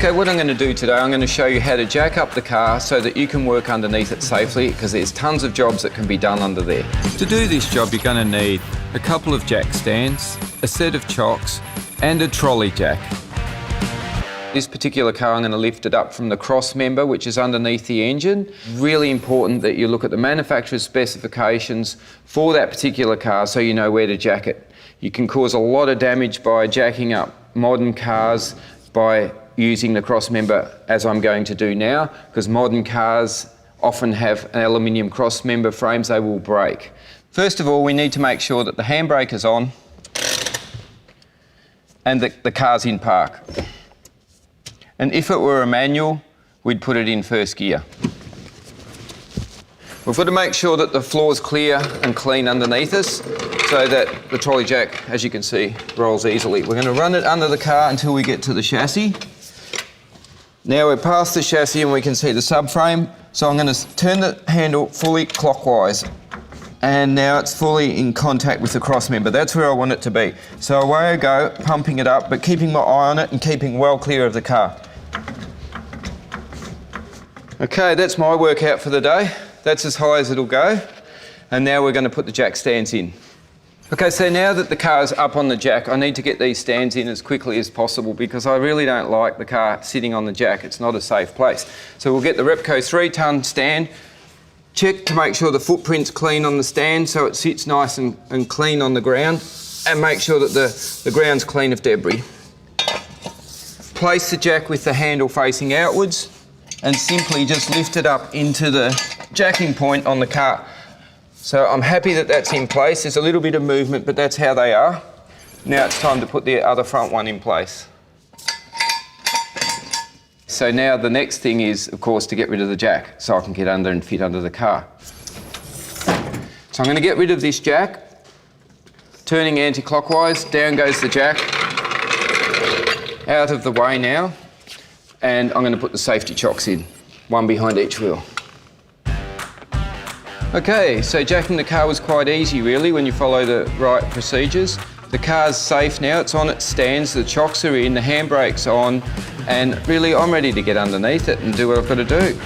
Okay, what I'm going to do today, I'm going to show you how to jack up the car so that you can work underneath it safely, because there's tons of jobs that can be done under there. To do this job, you're going to need a couple of jack stands, a set of chocks, and a trolley jack. This particular car, I'm going to lift it up from the cross member, which is underneath the engine. Really important that you look at the manufacturer's specifications for that particular car so you know where to jack it. You can cause a lot of damage by jacking up modern cars by using the cross member, as I'm going to do now, because modern cars often have an aluminium cross member frames, they will break. First of all, we need to make sure that the handbrake is on and the car's in park. And if it were a manual, we'd put it in first gear. We've got to make sure that the floor's clear and clean underneath us so that the trolley jack, as you can see, rolls easily. We're going to run it under the car until we get to the chassis. Now we're past the chassis and we can see the subframe, so I'm going to turn the handle fully clockwise. And now it's fully in contact with the cross member. That's where I want it to be. So away I go, pumping it up, but keeping my eye on it and keeping well clear of the car. Okay, that's my workout for the day. That's as high as it'll go. And now we're going to put the jack stands in. Okay, so now that the car's up on the jack, I need to get these stands in as quickly as possible because I really don't like the car sitting on the jack. It's not a safe place. So we'll get the Repco 3-ton stand, check to make sure the footprint's clean on the stand so it sits nice and clean on the ground, and make sure that the ground's clean of debris. Place the jack with the handle facing outwards and simply just lift it up into the jacking point on the car. So I'm happy that that's in place. There's a little bit of movement, but that's how they are. Now it's time to put the other front one in place. So now the next thing is, of course, to get rid of the jack so I can get under and fit under the car. So I'm going to get rid of this jack. Turning anti-clockwise, down goes the jack. Out of the way now. And I'm going to put the safety chocks in, one behind each wheel. Okay, so jacking the car was quite easy really when you follow the right procedures. The car's safe now, it's on its stands, the chocks are in, the handbrake's on, and really I'm ready to get underneath it and do what I've got to do.